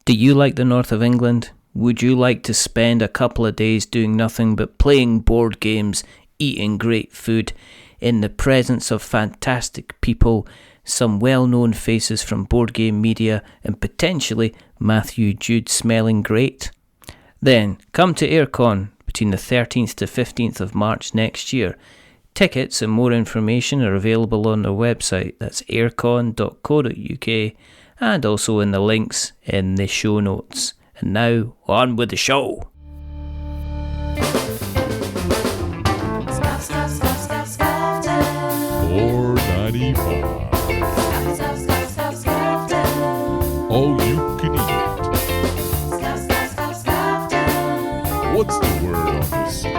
Do you like the north of England? Would you like to spend a couple of days doing nothing but playing board games, eating great food, in the presence of fantastic people, some well-known faces from board game media, and potentially Matthew Jude smelling great? Then come to AireCon between the 13th to 15th of March next year. Tickets and more information are available on their website. That's aircon.co.uk and also in the links in the show notes. And now, on with the show. $4.95. All you can eat. What's the word on the street?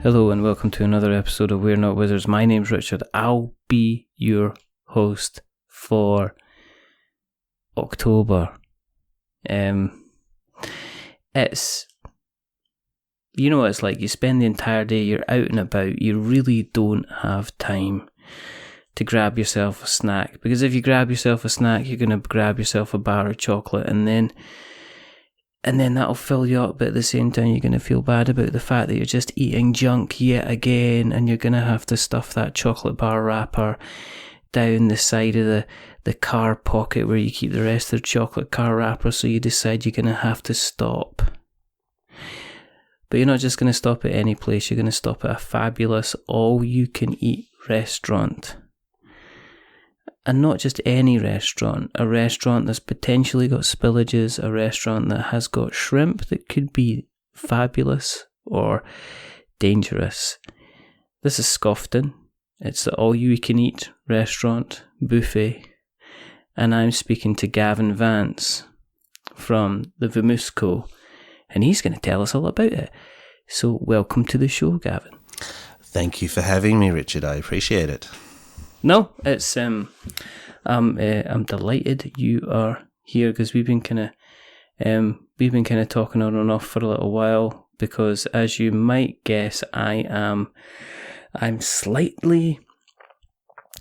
Hello and welcome to another episode of We're Not Wizards. My name's Richard. I'll be your host for October. It's, you know what it's like, you spend the entire day, you're out and about, you really don't have time to grab yourself a snack, because if you grab yourself a snack, you're going to grab yourself a bar of chocolate, and then that'll fill you up, but at the same time you're going to feel bad about the fact that you're just eating junk yet again, and you're going to have to stuff that chocolate bar wrapper down the side of the car pocket where you keep the rest of the chocolate car wrapper, so you decide you're going to have to stop. But you're not just going to stop at any place, you're going to stop at a fabulous all-you-can-eat restaurant. And not just any restaurant, a restaurant that's potentially got spillages, a restaurant that has got shrimp that could be fabulous or dangerous. This is Scoffton. It's the all-you-can-eat restaurant buffet. And I'm speaking to Gavin Vance from the Vamoose Co. And he's going to tell us all about it. So welcome to the show, Gavin. Thank you for having me, Richard. I appreciate it. No, it's I'm delighted you are here, because we've been kind of talking on and off for a little while, because as you might guess, I'm slightly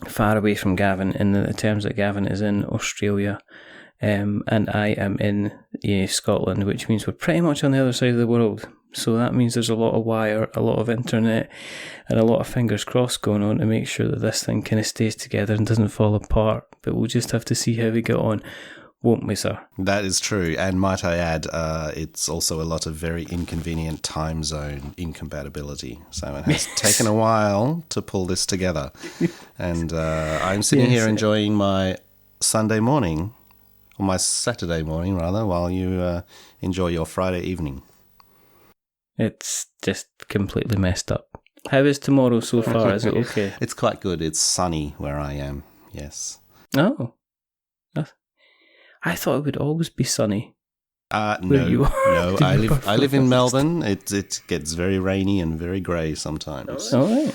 far away from Gavin in the terms that Gavin is in Australia, and I am in Scotland, which means we're pretty much on the other side of the world. So that means there's a lot of wire, a lot of internet, and a lot of fingers crossed going on to make sure that this thing kind of stays together and doesn't fall apart. But we'll just have to see how we get on, won't we, sir? That is true. And might I add, it's also a lot of very inconvenient time zone incompatibility. So it has taken a while to pull this together. And I'm sitting here enjoying my Sunday morning, or my Saturday morning, rather, while you enjoy your Friday evening. It's just completely messed up. How is tomorrow so far? Is it okay? It's quite good. It's sunny where I am, yes. Oh. I thought it would always be sunny. No. I live in Melbourne. It gets very rainy and very grey sometimes. All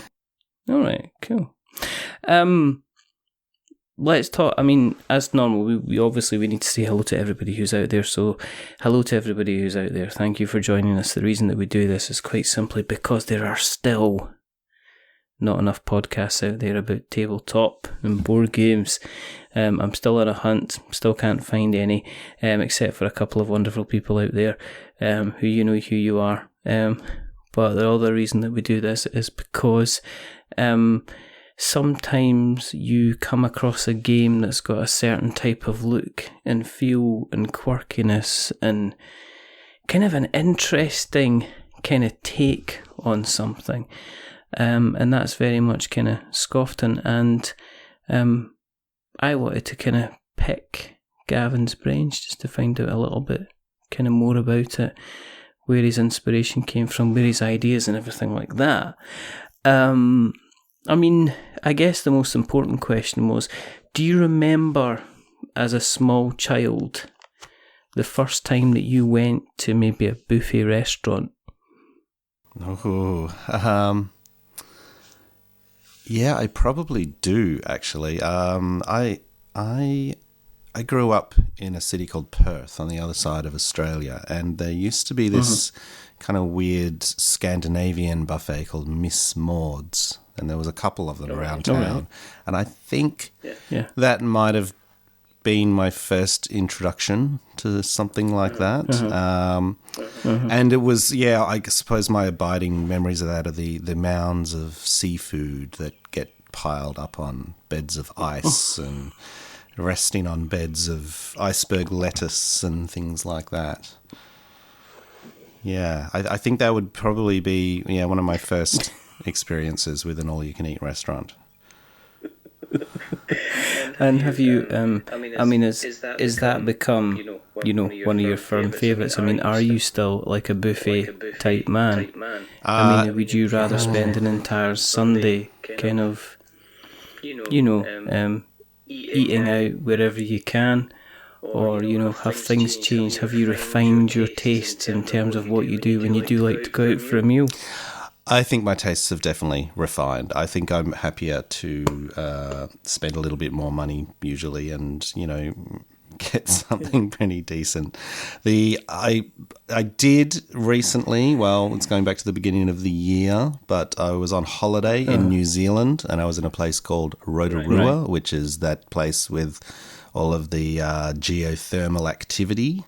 right, cool. Let's talk. I mean, as normal, we obviously need to say hello to everybody who's out there. So, hello to everybody who's out there. Thank you for joining us. The reason that we do this is quite simply because there are still not enough podcasts out there about tabletop and board games. I'm still on a hunt. Still can't find any, except for a couple of wonderful people out there who you know who you are. But the other reason that we do this is because sometimes you come across a game that's got a certain type of look and feel and quirkiness and kind of an interesting kind of take on something. And that's very much kind of Scoffton. And I wanted to kind of pick Gavin's brains just to find out a little bit kind of more about it, where his inspiration came from, where his ideas and everything like that. I mean, I guess the most important question was, do you remember as a small child the first time that you went to maybe a buffet restaurant? Yeah, I probably do, actually. I grew up in a city called Perth on the other side of Australia, and there used to be this kind of weird Scandinavian buffet called Miss Maud's. and there was a couple of them around Oh, town. right. And I think Yeah. that might have been my first introduction to something like that. And it was, I suppose my abiding memories of that are the mounds of seafood that get piled up on beds of ice and resting on beds of iceberg lettuce and things like that. Yeah, I think that would probably be one of my first experiences with an all-you-can-eat restaurant. And have you? Is that become one of your firm favourites? I mean, are you still like a buffet type man? I mean, would you rather spend an entire Sunday kind of, eating out wherever you can? Or, have things changed? Have you refined your tastes in terms of what you do when you do like to go out for a meal? I think my tastes have definitely refined. I think I'm happier to spend a little bit more money usually and, get something pretty decent. I did recently, it's going back to the beginning of the year, but I was on holiday in New Zealand and I was in a place called Rotorua, which is that place with all of the geothermal activity.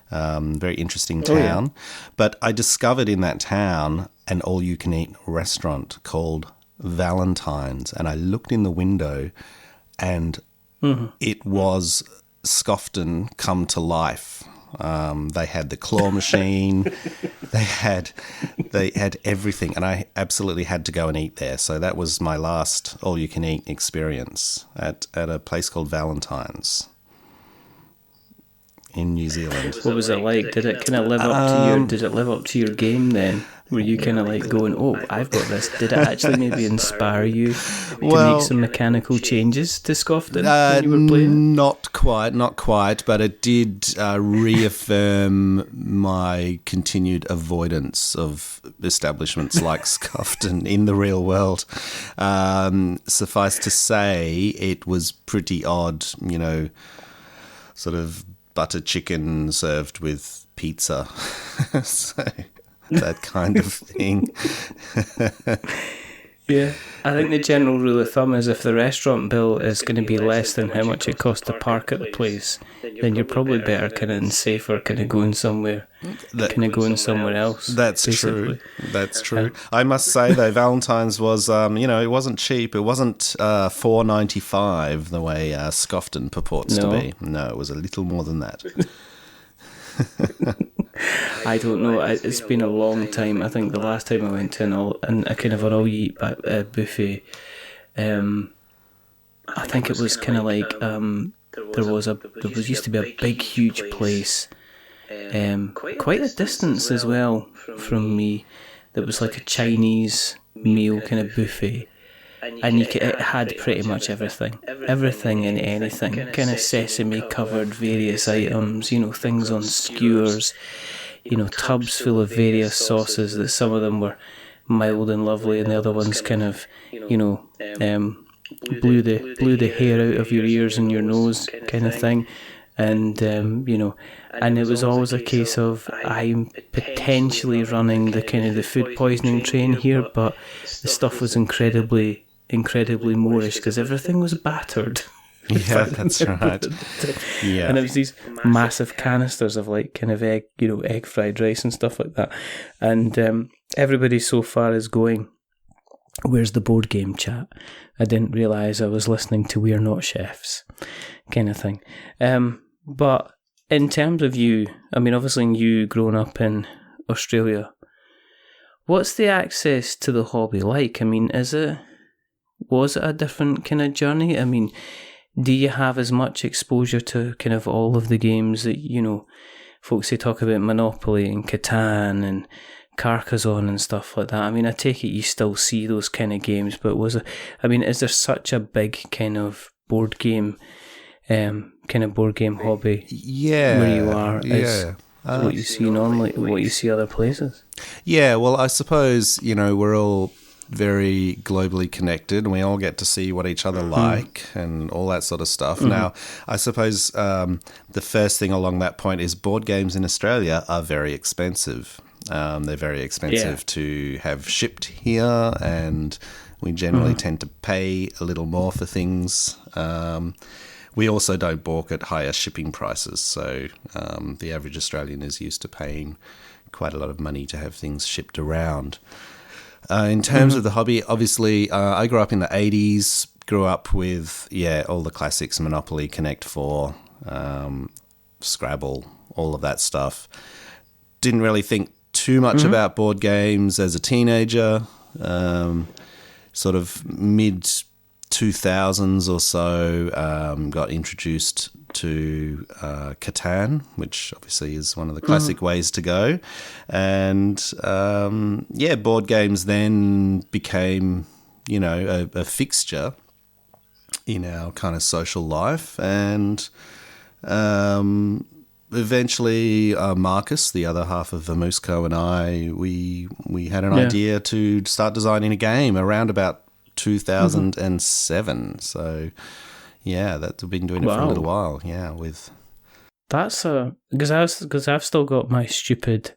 Very interesting town. But I discovered in that town an all-you-can-eat restaurant called Valentine's, and I looked in the window and it was Scoffton come to life. They had the claw machine, they had everything, and I absolutely had to go and eat there. So that was my last all-you-can-eat experience at a place called Valentine's in New Zealand. What was it like? Did it kind of live up to your? Did it live up to your game then? Were you kind of like going, "Oh, I've got this"? Did it actually maybe inspire you to make some mechanical changes to Scoffton when you were playing? Not quite, but it did reaffirm my continued avoidance of establishments like Scoffton in the real world. Suffice to say, it was pretty odd, sort of butter chicken served with pizza. So that kind of thing. Yeah, I think the general rule of thumb is if the restaurant bill is going to be less than how much it costs to park at the place, then you're probably better kind of and safer kind of going somewhere else. That's basically. true. That's true. I must say though, Valentine's was, it wasn't cheap. It wasn't $4.95 the way Scoffton purports to be. No, it was a little more than that. I don't know. It's been a long time. I think the last time I went to a kind of an all-you-eat buffet, I think it was kind of like there used to be a big, huge place, quite a distance as well from me. That was like a Chinese meal kind of buffet. And it had pretty much everything and anything, kind of sesame covered various items, things on skewers, tubs full of various sauces that some of them were mild and lovely and the other ones kind of, blew the hair out of your ears and your nose kind of thing. And, and it was always a case of I'm potentially running the kind of the food poisoning train here, but the stuff was incredibly Moorish because everything was battered. Yeah, that's right. Yeah, and it was these massive canisters of like kind of egg fried rice and stuff like that. And everybody so far is going, "Where's the board game chat?" I didn't realise I was listening to "We're Not Chefs" kind of thing. But in terms of you, I mean, obviously you growing up in Australia, what's the access to the hobby like? I mean, was it a different kind of journey? I mean, do you have as much exposure to kind of all of the games that, folks, they talk about Monopoly and Catan and Carcassonne and stuff like that? I mean, I take it you still see those kind of games, but is there such a big kind of board game hobby where you are as what you see normally, what you see other places? Yeah, well, I suppose, we're all very globally connected and we all get to see what each other like and all that sort of stuff. Now, I suppose the first thing along that point is board games in Australia are very expensive. They're very expensive to have shipped here, and We generally tend to pay a little more for things. We also don't balk at higher shipping prices, so the average Australian is used to paying quite a lot of money to have things shipped around. In terms of the hobby, obviously, I grew up in the 80s, grew up with, all the classics, Monopoly, Connect 4, Scrabble, all of that stuff. Didn't really think too much about board games as a teenager. Sort of mid-2000s or so, got introduced to Catan, which obviously is one of the classic ways to go. And, board games then became, a fixture in our kind of social life. And eventually Marcus, the other half of Vamoose and I, we had an idea to start designing a game around about 2007. So, that we've been doing it for a little while. That's because I've still got my stupid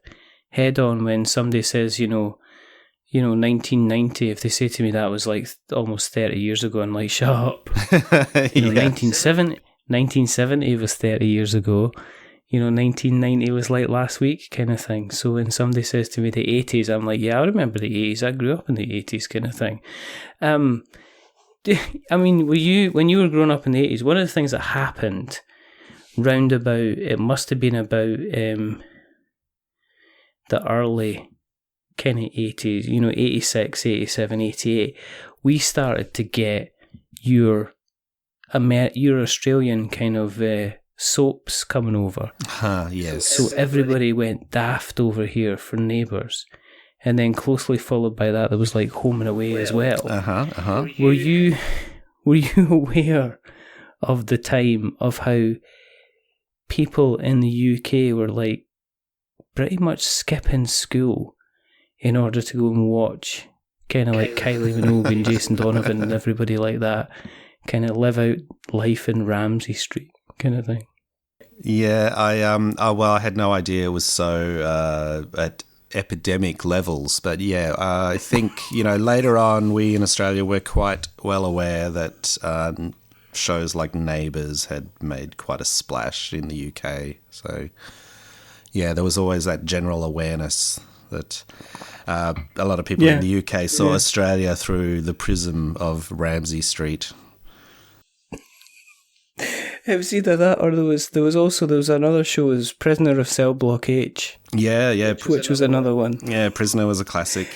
head on when somebody says, 1990. If they say to me that was like almost 30 years ago, I'm like, shut up. 1970 was 30 years ago. 1990 was like last week kind of thing. So when somebody says to me the 80s, I'm like, yeah, I remember the 80s. I grew up in the 80s kind of thing. I mean, when you were growing up in the 80s, one of the things that happened round about, it must have been about the early kind of 80s, 86, 87, 88, we started to get your Australian kind of soaps coming over. Yes. So everybody went daft over here for Neighbours. And then closely followed by that, there was like Home and Away as well. Were you aware of the time of how people in the UK were like pretty much skipping school in order to go and watch kind of like Kylie Minogue and Jason Donovan and everybody like that kind of live out life in Ramsay Street kind of thing? Yeah, I had no idea it was so at epidemic levels, but I think later on we in Australia were quite well aware that shows like Neighbours had made quite a splash in the UK. So there was always that general awareness that a lot of people in the UK saw Australia through the prism of Ramsay Street. It was either that or there was another show, it was Prisoner of Cell Block H. Which was another one. Yeah, Prisoner was a classic,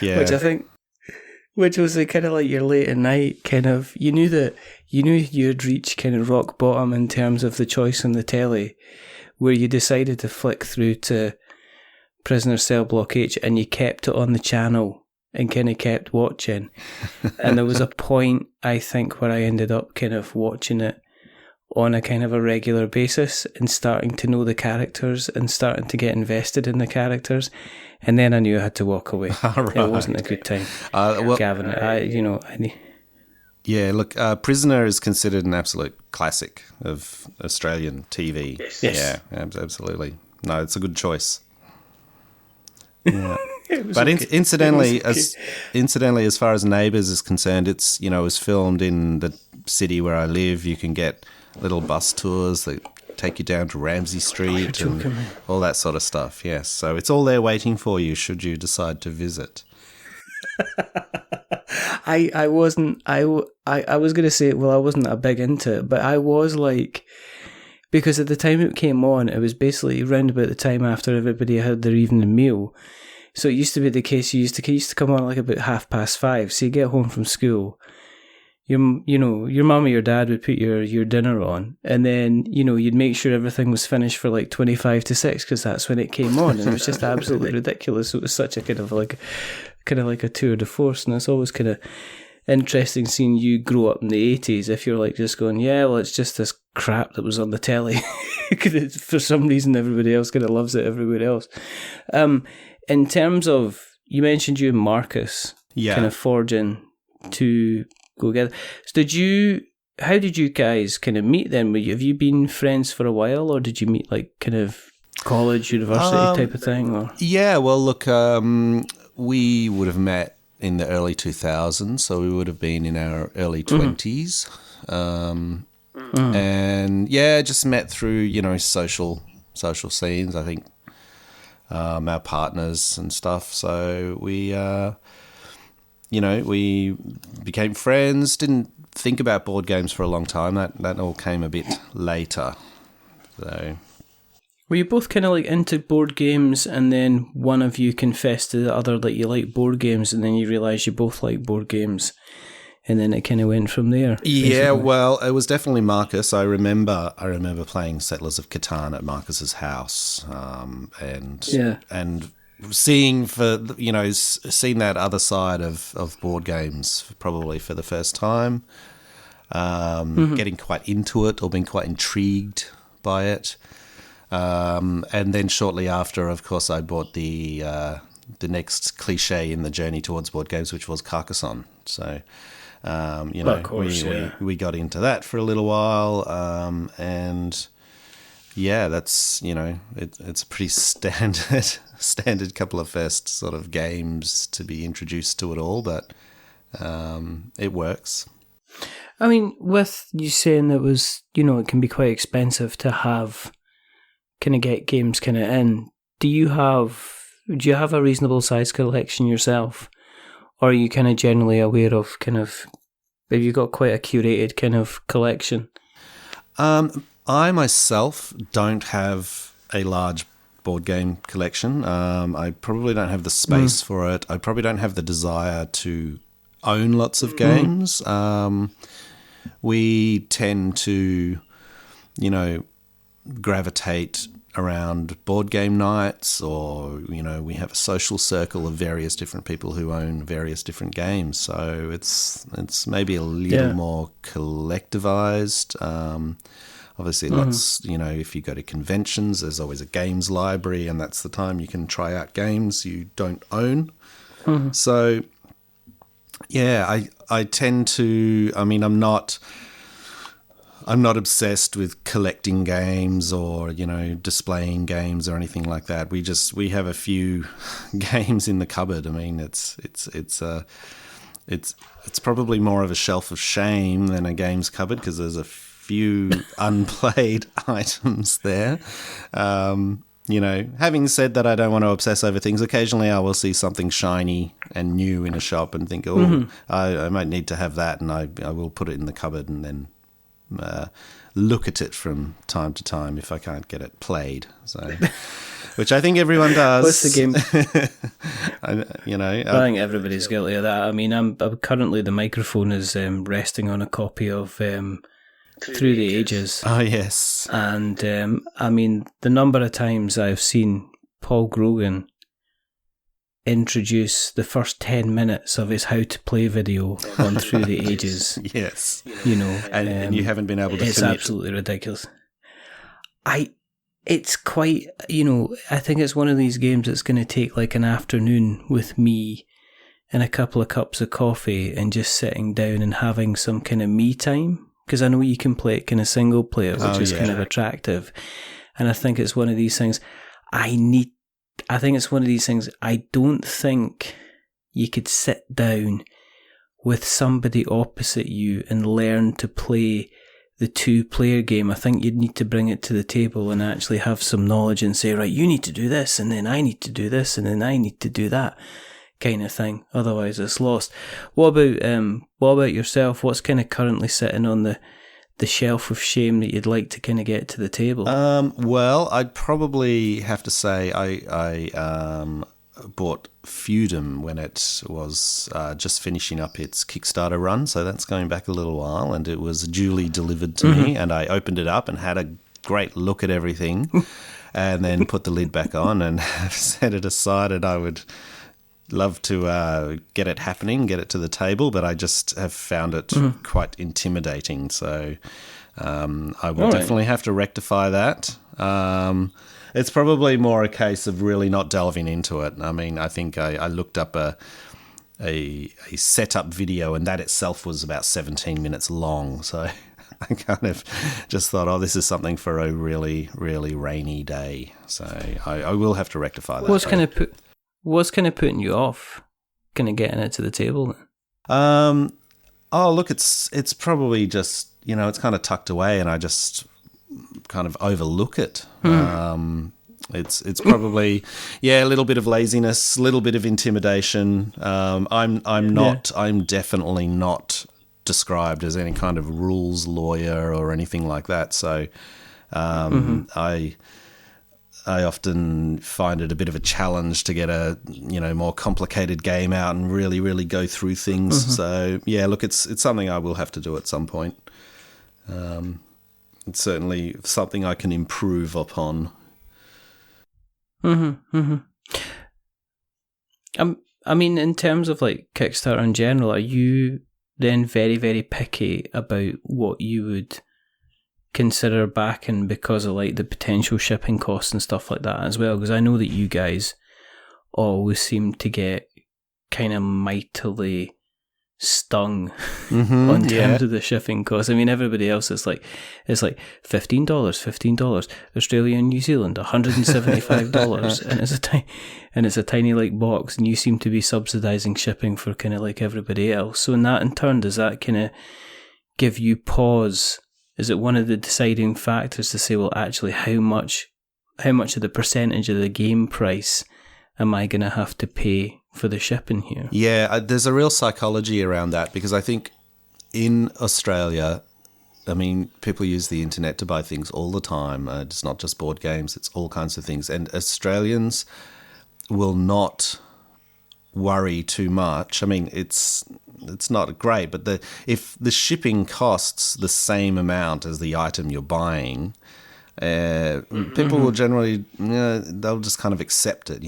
Which was kind of like your late at night kind of, you knew you'd reached kind of rock bottom in terms of the choice on the telly, where you decided to flick through to Prisoner Cell Block H and you kept it on the channel and kind of kept watching. And there was a point, I think, where I ended up kind of watching it on a kind of a regular basis and starting to know the characters and starting to get invested in the characters. And then I knew I had to walk away. Right. It wasn't a good time. Gavin, Prisoner is considered an absolute classic of Australian TV. Yes. Yeah, absolutely. No, it's a good choice. Yeah. But incidentally, as far as Neighbours is concerned, it's it was filmed in the city where I live. You can get little bus tours that take you down to Ramsay Street and all that sort of stuff. Yes, so it's all there waiting for you should you decide to visit. I was going to say, well, I wasn't a big into it, but I was like, because at the time it came on, it was basically round about the time after everybody had their evening meal. So it used to be the case, you used to come on like about 5:30. So you get home from school, your mum or your dad would put your dinner on, and then you'd make sure everything was finished for like 25 to 6 because that's when it came on, and it was just absolutely ridiculous. It was such a kind of like a tour de force, and it's always kind of interesting seeing you grow up in the 80s. If you're like just going, it's just this crap that was on the telly. For some reason, everybody else kind of loves it everywhere else. In terms of, you mentioned you and Marcus kind of forging to go together. So how did you guys kind of meet then? Have you been friends for a while, or did you meet like kind of college, university type of thing? Or? Yeah, well, look, we would have met in the early 2000s, so we would have been in our early 20s. And yeah, just met through, social scenes, I think, our partners and stuff. So we, we became friends, didn't think about board games for a long time. That all came a bit later. So, were you both kind of like into board games, and then one of you confessed to the other that you like board games, and then you realised you both like board games, and then it kind of went from there? Yeah, basically? well, it was definitely Marcus. I remember playing Settlers of Catan at Marcus's house, and seeing seeing that other side of board games probably for the first time, getting quite into it or being quite intrigued by it. And then shortly after, of course, I bought the next cliche in the journey towards board games, which was Carcassonne. So, of course, we got into that for a little while, and yeah, that's it's a pretty standard couple of first sort of games to be introduced to it all, but it works. I mean, with you saying it was, it can be quite expensive to have kind of get games kind of in. Do you have a reasonable size collection yourself, or are you kind of generally aware of have you got quite a curated kind of collection? I myself don't have a large board game collection. I probably don't have the space for it. I probably don't have the desire to own lots of games. We tend to, gravitate around board game nights, or, we have a social circle of various different people who own various different games. So it's maybe a little more collectivized. Obviously, lots, if you go to conventions, there's always a games library, and that's the time you can try out games you don't own. So, yeah, I tend to, I'm not obsessed with collecting games or, displaying games or anything like that. We have a few games in the cupboard. I mean, it's probably more of a shelf of shame than a games cupboard, because there's a few unplayed items there. Having said that, I don't want to obsess over things. Occasionally I will see something shiny and new in a shop and think, I might need to have that, and I will put it in the cupboard and then look at it from time to time if I can't get it played. So, which I think everyone does. What's the game? I think everybody's guilty of that. I mean, I'm currently, the microphone is resting on a copy of Through the Ages. Oh, yes. And I mean, the number of times I've seen Paul Grogan introduce the first 10 minutes of his how to play video on Through the Ages. Yes. And you haven't been able to It's commit. absolutely ridiculous. It's quite, I think it's one of these games that's going to take like an afternoon with me and a couple of cups of coffee and just sitting down and having some kind of me time. Because I know you can play it kind of single player, which is kind of attractive. And I think it's one of these things I don't think you could sit down with somebody opposite you and learn to play the 2-player game. I think you'd need to bring it to the table and actually have some knowledge and say, right, you need to do this, and then I need to do this, and then I need to do that, kind of thing. Otherwise it's lost. What about yourself? What's kind of currently sitting on the shelf of shame that you'd like to kind of get to the table? Well, I'd probably have to say I bought Feudum when it was just finishing up its Kickstarter run, so that's going back a little while, and it was duly delivered to me, and I opened it up and had a great look at everything and then put the lid back on and set it aside, and I would love to get it happening, get it to the table, but I just have found it quite intimidating. So I will definitely have to rectify that. It's probably more a case of really not delving into it. I mean, I think I looked up a setup video, and that itself was about 17 minutes long. So I kind of just thought, this is something for a really, really rainy day. So I will have to rectify that. What's kind of putting you off? kind of getting it to the table? Oh, look, it's probably just, it's kind of tucked away and I just kind of overlook it. It's probably, a little bit of laziness, a little bit of intimidation. I'm definitely not described as any kind of rules lawyer or anything like that. So I often find it a bit of a challenge to get a more complicated game out and really, really go through things. So look, it's something I will have to do at some point. It's certainly something I can improve upon. I mean, in terms of like Kickstarter in general, are you then very, very picky about what you would consider backing because of like the potential shipping costs and stuff like that as well? Because I know that you guys always seem to get kind of mightily stung on terms of the shipping costs. I mean, everybody else is like, it's like $15, Australia and New Zealand, $175, and it's a tiny like box, and you seem to be subsidising shipping for kind of like everybody else. So in that in turn, does that kind of give you pause? Is it one of the deciding factors to say, well, actually, how much of the percentage of the game price am I going to have to pay for the shipping here? Yeah, there's a real psychology around that, because I think in Australia, I mean, people use the internet to buy things all the time. It's not just board games, it's all kinds of things. And Australians will not worry too much. I mean, it's not great, but if the shipping costs the same amount as the item you're buying, people will generally, they'll just kind of accept it.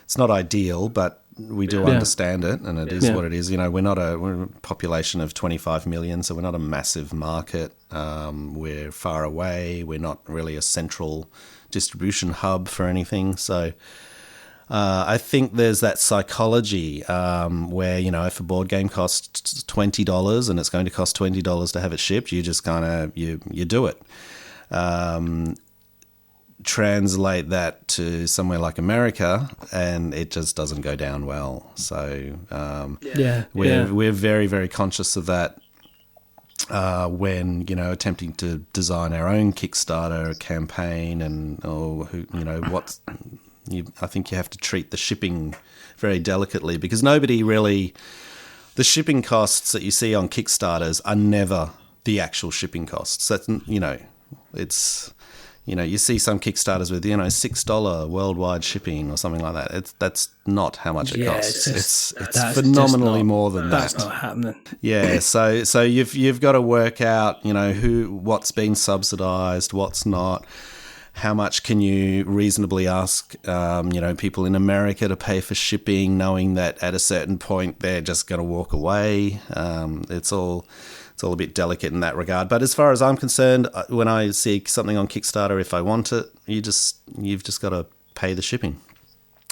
It's not ideal, but we do understand it, and it is what it is. We're a population of 25 million, so we're not a massive market. We're far away. We're not really a central distribution hub for anything. So I think there's that psychology where, if a board game costs $20 and it's going to cost $20 to have it shipped, you just kind of, you do it. Translate that to somewhere like America and it just doesn't go down well. So we're very, very conscious of that when, attempting to design our own Kickstarter campaign, and I think you have to treat the shipping very delicately, because the shipping costs that you see on Kickstarters are never the actual shipping costs. That's, it's, you see some Kickstarters with, $6 worldwide shipping or something like that. That's not how much it costs. It's phenomenally more than that. That's not happening. Yeah, so you've got to work out, what's been subsidised, what's not. How much can you reasonably ask, people in America to pay for shipping, knowing that at a certain point they're just going to walk away? It's all a bit delicate in that regard. But as far as I'm concerned, when I see something on Kickstarter, if I want it, you've just got to pay the shipping.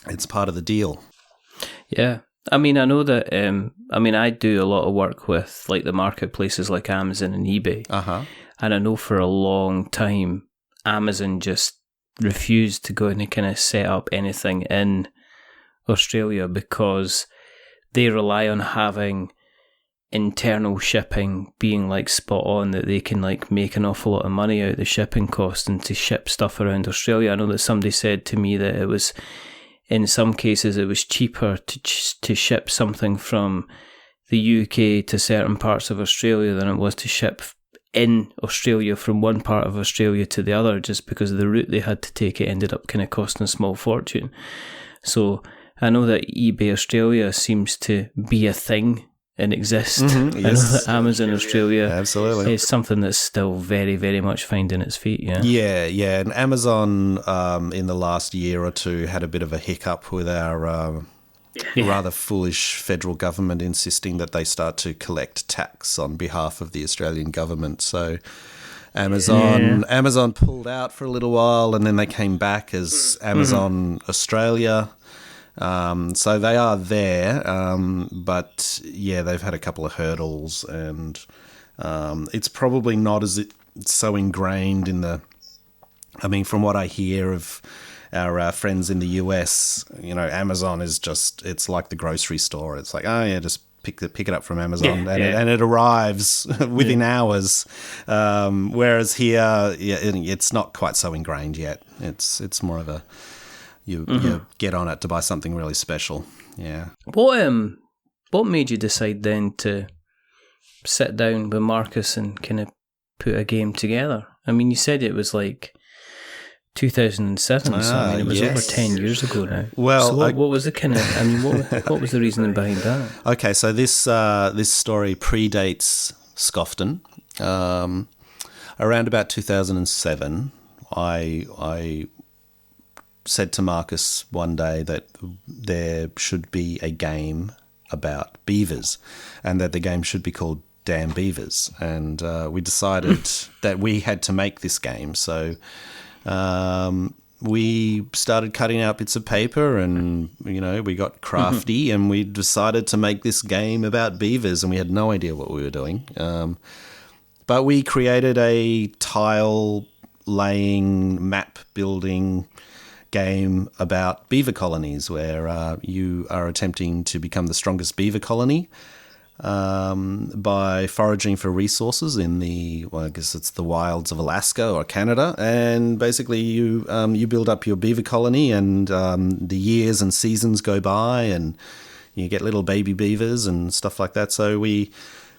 It's part of the deal. Yeah. I mean, I know that, I do a lot of work with like the marketplaces like Amazon and eBay. And I know for a long time, Amazon just refused to go and kind of set up anything in Australia because they rely on having internal shipping being like spot on, that they can like make an awful lot of money out of the shipping cost and to ship stuff around Australia. I know that somebody said to me that it was, in some cases, it was cheaper to ship something from the UK to certain parts of Australia than it was to ship in Australia from one part of Australia to the other, just because of the route they had to take. It ended up kind of costing a small fortune. So I know that eBay Australia seems to be a thing and exist. Yes. I know that Amazon Australia absolutely is something that's still very, very much finding its feet. Yeah. And Amazon in the last year or two had a bit of a hiccup with our rather foolish federal government insisting that they start to collect tax on behalf of the Australian government. So Amazon pulled out for a little while, and then they came back as Amazon Australia. So they are there, but they've had a couple of hurdles, and it's probably not so ingrained in from what I hear of our friends in the US, Amazon is it's like the grocery store. It's like, oh yeah, just pick it up from Amazon, and it arrives within hours. Whereas here, it's not quite so ingrained yet. It's more of a you get on it to buy something really special. Yeah. What made you decide then to sit down with Marcus and kind of put a game together? I mean, you said it was like 2007, so I mean, it was over 10 years ago now. Well, so what was the kind of? I mean, what was the reasoning behind that? Okay, so this story predates Scoffton. Around about 2007, I said to Marcus one day that there should be a game about beavers, and that the game should be called Damn Beavers. And we decided that we had to make this game. So we started cutting out bits of paper, and we got crafty, and we decided to make this game about beavers, and we had no idea what we were doing. But we created a tile laying, map building game about beaver colonies, where you are attempting to become the strongest beaver colony by foraging for resources in I guess it's the wilds of Alaska or Canada, and basically you build up your beaver colony, and the years and seasons go by, and you get little baby beavers and stuff like that. So we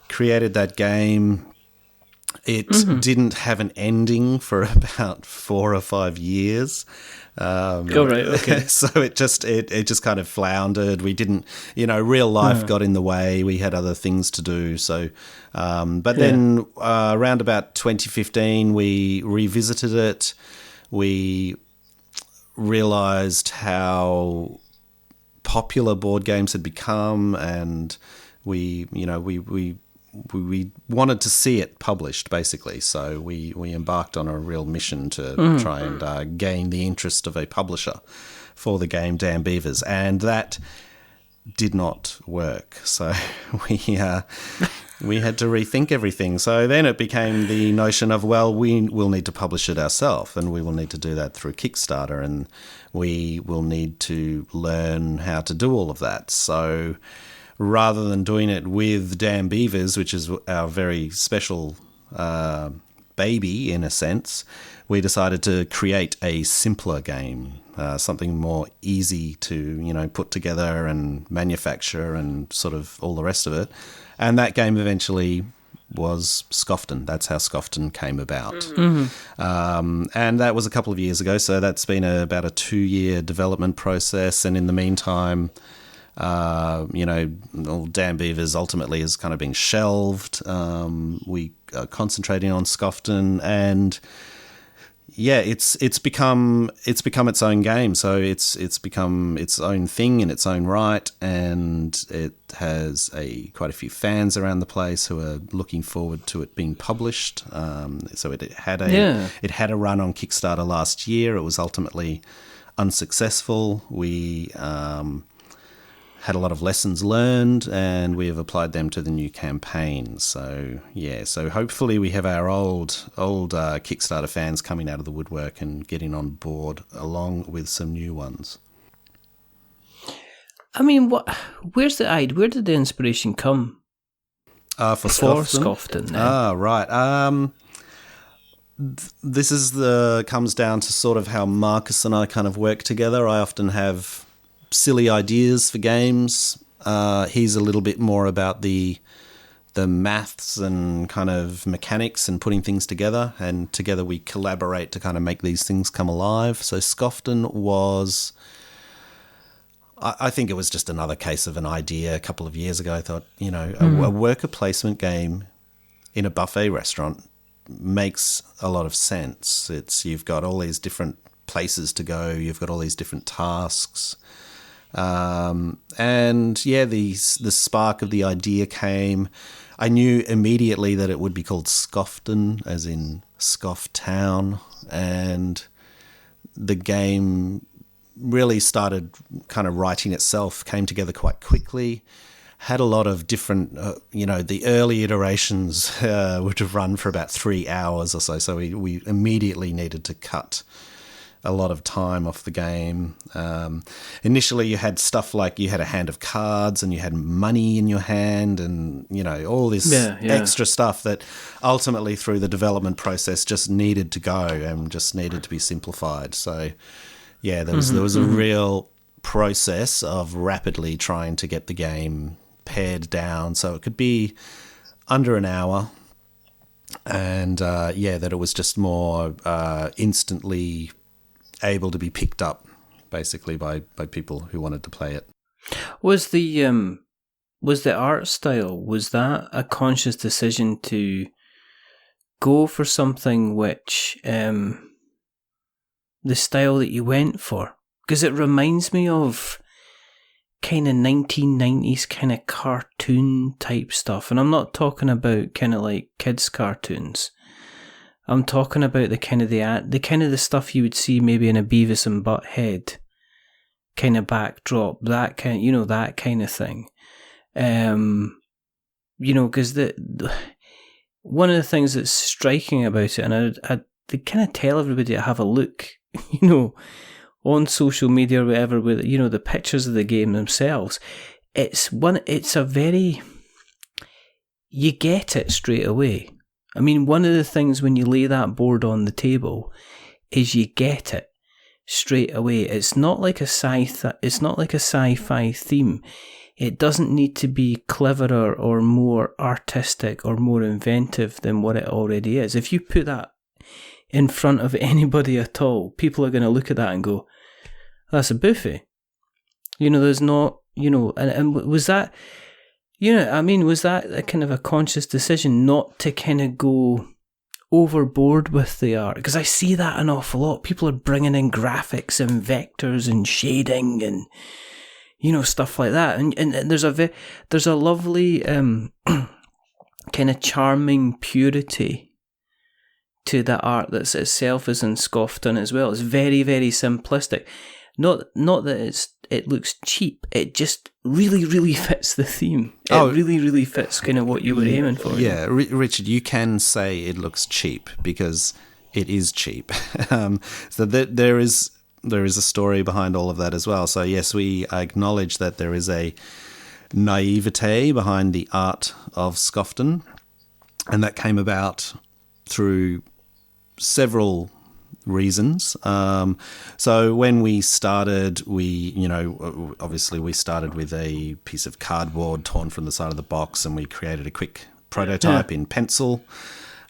created that game. It didn't have an ending for about 4 or 5 years. Right, okay. So it just kind of floundered. We didn't, real life got in the way. We had other things to do. So, then around about 2015, we revisited it. We realized how popular board games had become, and we wanted to see it published, basically. So we embarked on a real mission to try and gain the interest of a publisher for the game Damn Beavers, and that did not work. So we had to rethink everything. So then it became the notion of, well, we will need to publish it ourselves, and we will need to do that through Kickstarter, and we will need to learn how to do all of that. So rather than doing it with Damn Beavers, which is our very special baby in a sense, we decided to create a simpler game, something more easy to put together and manufacture and sort of all the rest of it. And that game eventually was Scoffton. That's how Scoffton came about. And that was a couple of years ago, so that's been about a 2-year development process. And in the meantime, Damn Beavers ultimately has kind of been shelved. We are concentrating on Scoffton, and it's become its own game. So it's become its own thing in its own right, and it has quite a few fans around the place who are looking forward to it being published. So it had a run on Kickstarter last year. It was ultimately unsuccessful. We had a lot of lessons learned, and we have applied them to the new campaign. So hopefully we have our old Kickstarter fans coming out of the woodwork and getting on board along with some new ones. I mean, where did the inspiration come? For Scoffton. Right. This comes down to sort of how Marcus and I kind of work together. I often have silly ideas for games. He's a little bit more about the maths and kind of mechanics and putting things together, and together we collaborate to kind of make these things come alive. So Scoffton was, I think it was just another case of an idea a couple of years ago. I thought, a worker placement game in a buffet restaurant makes a lot of sense. You've got all these different places to go, you've got all these different tasks. The spark of the idea came. I knew immediately that it would be called Scoffton, as in Scoff Town, and the game really started kind of writing itself, came together quite quickly, had a lot of different, the early iterations would have run for about 3 hours or so, so we immediately needed to cut a lot of time off the game. Initially, you had stuff like you had a hand of cards and you had money in your hand and, all this extra stuff that ultimately through the development process just needed to go and just needed to be simplified. So, yeah, there was a real process of rapidly trying to get the game pared down so it could be under an hour. And, that it was just more instantly able to be picked up, basically, by people who wanted to play it. Was the art style, was that a conscious decision to go for something which, the style that you went for? Because it reminds me of kind of 1990s kind of cartoon type stuff. And I'm not talking about kind of like kids' cartoons. I'm talking about the kind of the stuff you would see maybe in a Beavis and Butthead kind of backdrop, that kind of thing. Because one of the things that's striking about it, and I kind of tell everybody to have a look, on social media or whatever, with the pictures of the game themselves. You get it straight away. I mean, one of the things when you lay that board on the table is you get it straight away. It's not like a sci-fi theme. It doesn't need to be cleverer or more artistic or more inventive than what it already is. If you put that in front of anybody at all, people are going to look at that and go, "That's a buffet." There's not, and was that, was that a kind of a conscious decision not to kind of go overboard with the art? Because I see that an awful lot. People are bringing in graphics and vectors and shading and, stuff like that. And there's a lovely kind of charming purity to the art that's itself is in Scoffton as well. It's very, very simplistic. Not that it looks cheap. It just really, really fits the theme. It really, really fits kind of what you were aiming for. Yeah, Richard, you can say it looks cheap because it is cheap. So there is a story behind all of that as well. So yes, we acknowledge that there is a naivete behind the art of Scoffton, and that came about through several reasons. So when we started, obviously we started with a piece of cardboard torn from the side of the box, and we created a quick prototype in pencil.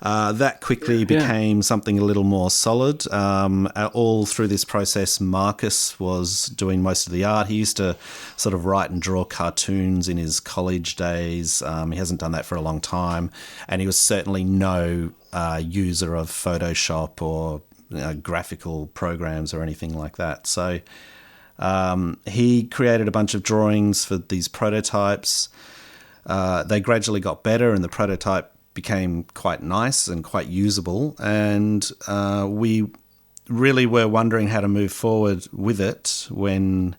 That quickly became something a little more solid. All through this process, Marcus was doing most of the art. He used to sort of write and draw cartoons in his college days. He hasn't done that for a long time, and he was certainly no user of Photoshop or graphical programs or anything like that. So he created a bunch of drawings for these prototypes. They gradually got better, and the prototype became quite nice and quite usable, and we really were wondering how to move forward with it when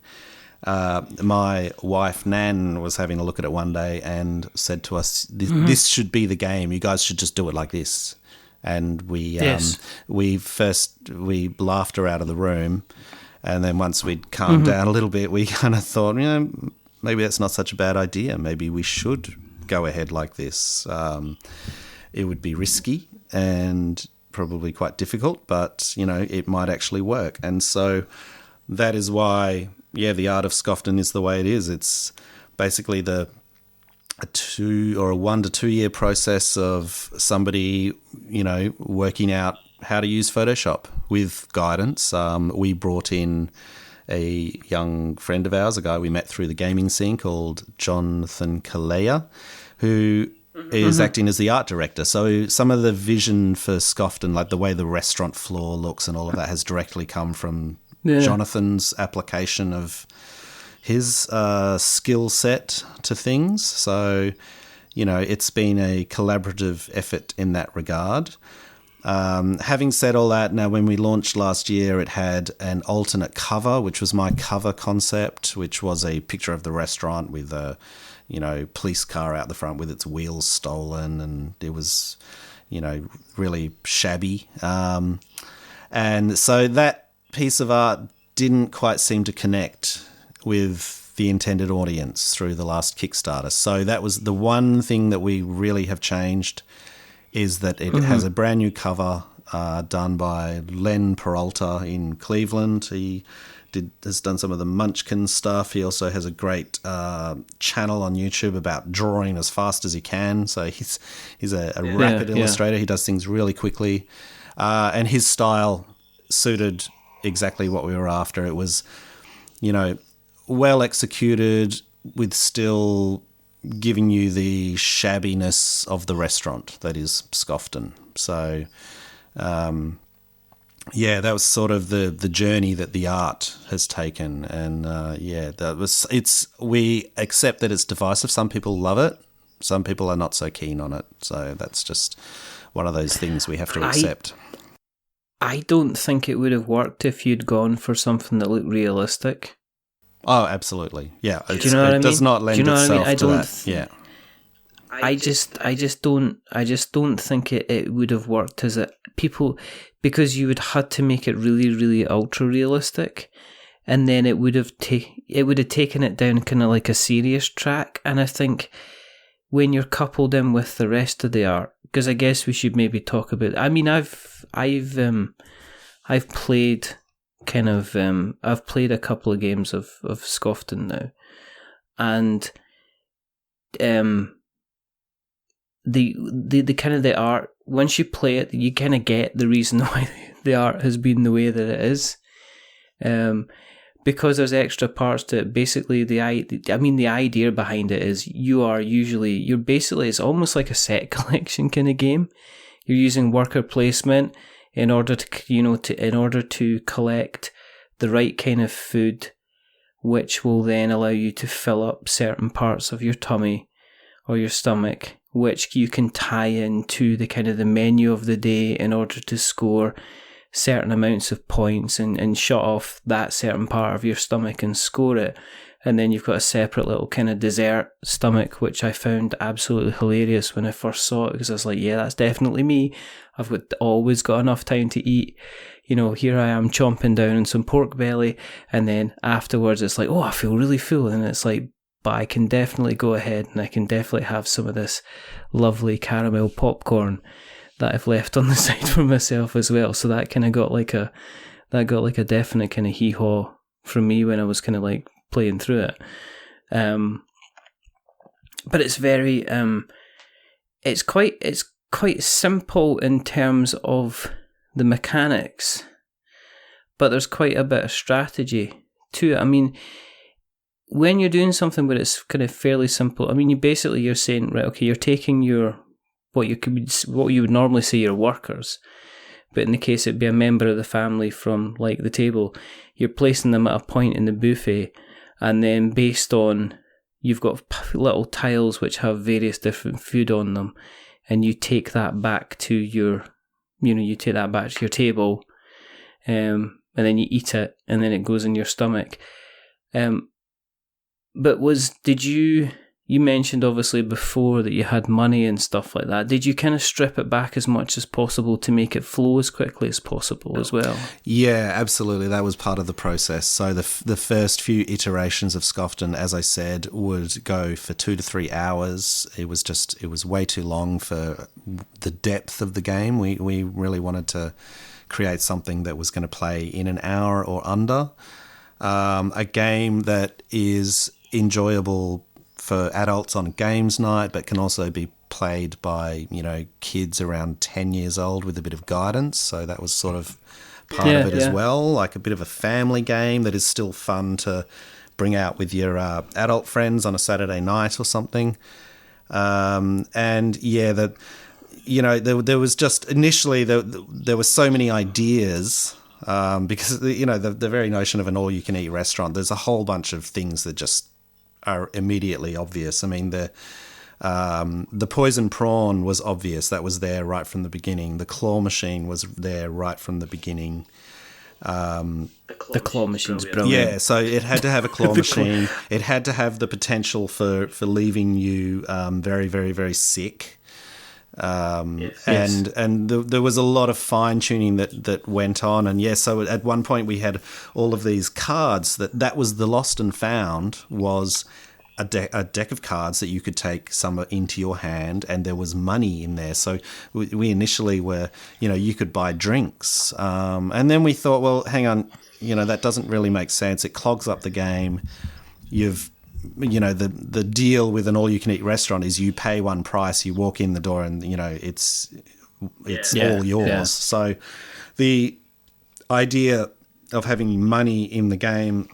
my wife Nan was having a look at it one day and said to us, this should be the game, you guys should just do it like this. And we laughed her out of the room, and then once we'd calmed down a little bit, we kind of thought, maybe that's not such a bad idea. Maybe we should go ahead like this. It would be risky and probably quite difficult, but it might actually work. And so that is why, the art of Scoffton is the way it is. It's basically a 1 to 2 year process of somebody, working out how to use Photoshop with guidance. We brought in a young friend of ours, a guy we met through the gaming scene called Jonathan Kalea, who is acting as the art director. So some of the vision for Scoffton, like the way the restaurant floor looks and all of that, has directly come from Jonathan's application of his skill set to things. So, it's been a collaborative effort in that regard. Having said all that, now when we launched last year, it had an alternate cover, which was my cover concept, which was a picture of the restaurant with a, police car out the front with its wheels stolen, and it was, really shabby. And so that piece of art didn't quite seem to connect with the intended audience through the last Kickstarter. So that was the one thing that we really have changed, is that it has a brand new cover done by Len Peralta in Cleveland. He has done some of the Munchkin stuff. He also has a great channel on YouTube about drawing as fast as he can. So he's a rapid illustrator. He does things really quickly. And his style suited exactly what we were after. It was, well executed with still giving you the shabbiness of the restaurant that is Scoffton. So, that was sort of the journey that the art has taken. And, we accept that it's divisive. Some people love it. Some people are not so keen on it. So that's just one of those things we have to accept. I don't think it would have worked if you'd gone for something that looked realistic. Oh, absolutely. Yeah. Do you know what I mean? Does not lend itself to that. I just don't think it would have worked as people, because you would had to make it really, really ultra realistic, and then it would have taken it down kind of like a serious track. And I think when you're coupled in with the rest of the art, because I guess we should maybe talk about. I mean, I've played I've played a couple of games of Scoffton now, and the kind of the art, once you play it, you kind of get the reason why the art has been the way that it is, because there's extra parts to it. Basically, the idea behind it is you're basically, it's almost like a set collection kind of game. You're using worker placement in order to collect the right kind of food, which will then allow you to fill up certain parts of your tummy or your stomach, which you can tie into the kind of the menu of the day in order to score certain amounts of points and shut off that certain part of your stomach and score it. And then you've got a separate little kind of dessert stomach, which I found absolutely hilarious when I first saw it, because I was like, yeah, that's definitely me. I've always got enough time to eat. Here I am chomping down on some pork belly, and then afterwards it's like, oh, I feel really full. And it's like, but I can definitely go ahead and I can definitely have some of this lovely caramel popcorn that I've left on the side for myself as well. So that kind of got like a definite kind of hee-haw from me when I was kind of like playing through it. But it's very it's quite simple in terms of the mechanics, but there's quite a bit of strategy to it. I mean, when you're doing something where it's kind of fairly simple, I mean, you're saying, right, okay, you're taking what you would normally say your workers, but in the case it'd be a member of the family from like the table, you're placing them at a point in the buffet, and then based on, you've got little tiles which have various different food on them, and you take that back to your table, and then you eat it, and then it goes in your stomach. But you mentioned obviously before that you had money and stuff like that. Did you kind of strip it back as much as possible to make it flow as quickly as possible as well? Yeah, absolutely. That was part of the process. So the first few iterations of Scoffton, as I said, would go for 2 to 3 hours. It was way too long for the depth of the game. We really wanted to create something that was going to play in an hour or under. A game that is enjoyable for adults on games night, but can also be played by, kids around 10 years old with a bit of guidance. So that was sort of part of it as well, like a bit of a family game that is still fun to bring out with your adult friends on a Saturday night or something. There was just initially there were so many ideas. Because the very notion of an all-you-can-eat restaurant, there's a whole bunch of things that just are immediately obvious. I mean, the poison prawn was obvious; that was there right from the beginning. The claw machine was there right from the beginning. The claw machine's brilliant. Yeah, so it had to have a claw machine. It had to have the potential for leaving you very, very, very sick. There was a lot of fine tuning that went on, and so at one point we had all of these cards that was the lost and found was a deck of cards that you could take some into your hand, and there was money in there. So we initially were, you could buy drinks, and then we thought, well, hang on, that doesn't really make sense. It clogs up the game. The deal with an all-you-can-eat restaurant is you pay one price, you walk in the door, and it's all yours. Yeah. So the idea of having money in the game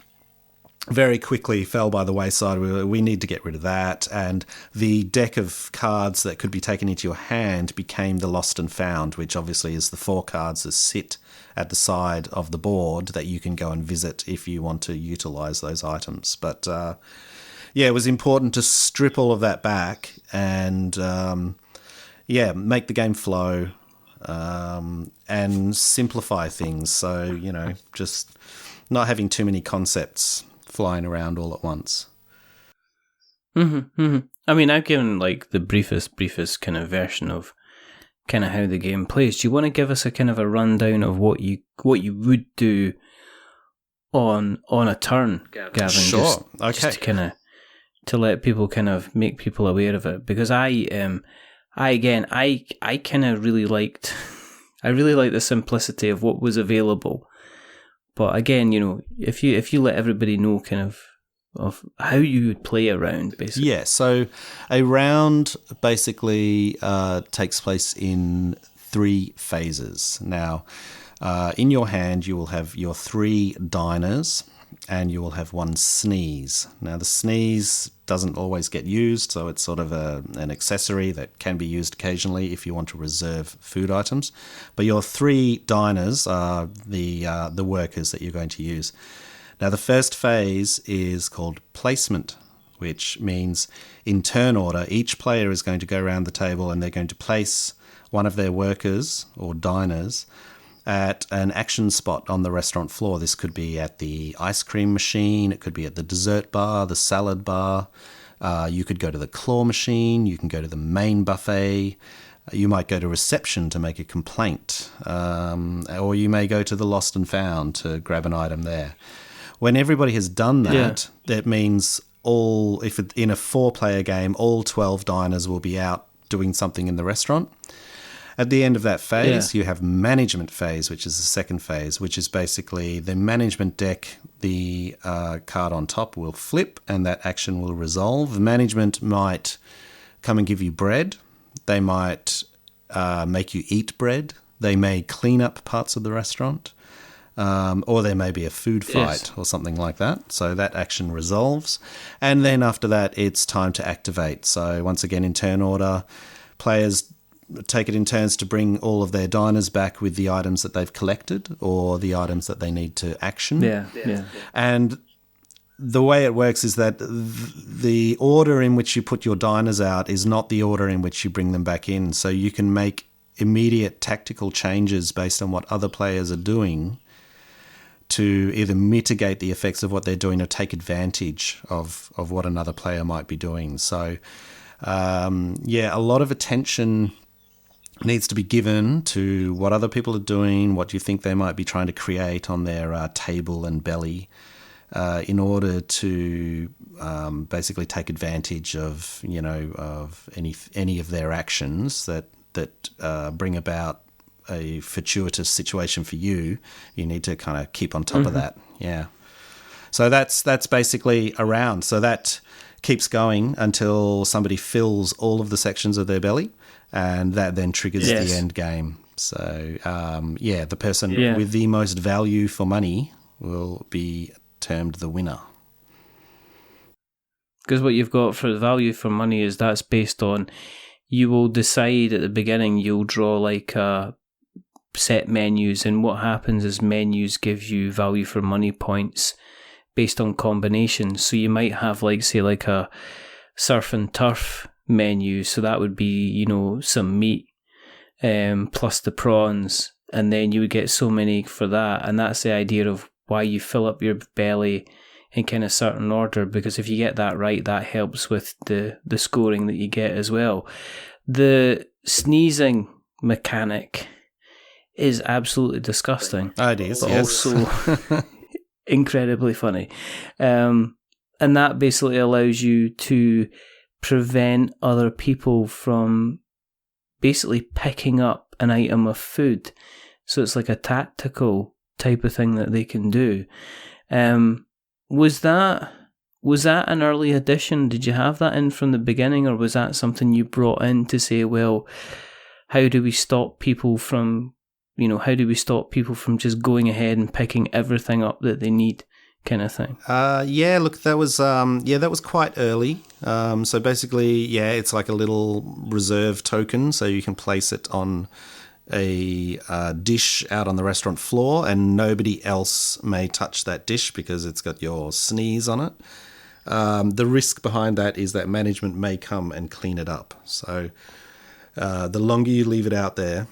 very quickly fell by the wayside. We need to get rid of that, and the deck of cards that could be taken into your hand became the lost and found, which obviously is the 4 cards that sit at the side of the board that you can go and visit if you want to utilize those items. But it was important to strip all of that back and, make the game flow and simplify things. So, just not having too many concepts flying around all at once. Mm-hmm, mm-hmm. I mean, I've given like the briefest kind of version of kind of how the game plays. Do you want to give us a kind of a rundown of what you would do on a turn, Gavin? Sure. Okay. Just to kind of to let people kind of make people aware of it, because I kind of really liked the simplicity of what was available. But again, if you let everybody know kind of how you would play a round, basically. Yeah, so a round basically takes place in 3 phases. Now, in your hand, you will have your 3 diners, and you will have 1 sneeze. Now, the sneeze doesn't always get used, so it's sort of an accessory that can be used occasionally if you want to reserve food items. But your 3 diners are the workers that you're going to use. Now, the first phase is called placement, which means in turn order, each player is going to go around the table and they're going to place one of their workers or diners at an action spot on the restaurant floor. This could be at the ice cream machine, it could be at the dessert bar, the salad bar, you could go to the claw machine, you can go to the main buffet, you might go to reception to make a complaint, or you may go to the lost and found to grab an item there. When everybody has done that, that means if in a 4-player game, all 12 diners will be out doing something in the restaurant. At the end of that phase, you have management phase, which is the second phase, which is basically the management deck. The card on top will flip and that action will resolve. The management might come and give you bread. They might make you eat bread. They may clean up parts of the restaurant. Or there may be a food fight or something like that. So that action resolves. And then after that, it's time to activate. So once again, in turn order, players take it in turns to bring all of their diners back with the items that they've collected or the items that they need to action. Yeah. And the way it works is that the order in which you put your diners out is not the order in which you bring them back in. So you can make immediate tactical changes based on what other players are doing to either mitigate the effects of what they're doing or take advantage of what another player might be doing. So, a lot of attention needs to be given to what other people are doing, what you think they might be trying to create on their table and belly, in order to basically take advantage of any of their actions that bring about a fortuitous situation for you. You need to kind of keep on top of that. Yeah. So that's basically a round. So that keeps going until somebody fills all of the sections of their belly, and that then triggers the end game. So, the person with the most value for money will be termed the winner. Because what you've got for the value for money is that's based on, you will decide at the beginning, you'll draw like a set menus, and what happens is menus give you value for money points based on combinations. So you might have like a surf and turf menu, so that would be some meat plus the prawns, and then you would get so many for that. And that's the idea of why you fill up your belly in kind of certain order, because if you get that right, that helps with the scoring that you get as well. The sneezing mechanic is absolutely disgusting. Oh, it is, but yes. also incredibly funny. And that basically allows you to prevent other people from basically picking up an item of food. So it's like a tactical type of thing that they can do. Was that an early addition? Did you have that in from the beginning, or was that something you brought in to say, well, how do we stop people from just going ahead and picking everything up that they need, kind of thing? That was quite early. So basically, it's like a little reserve token, so you can place it on a dish out on the restaurant floor, and nobody else may touch that dish because it's got your sneeze on it. The risk behind that is that management may come and clean it up. So the longer you leave it out there,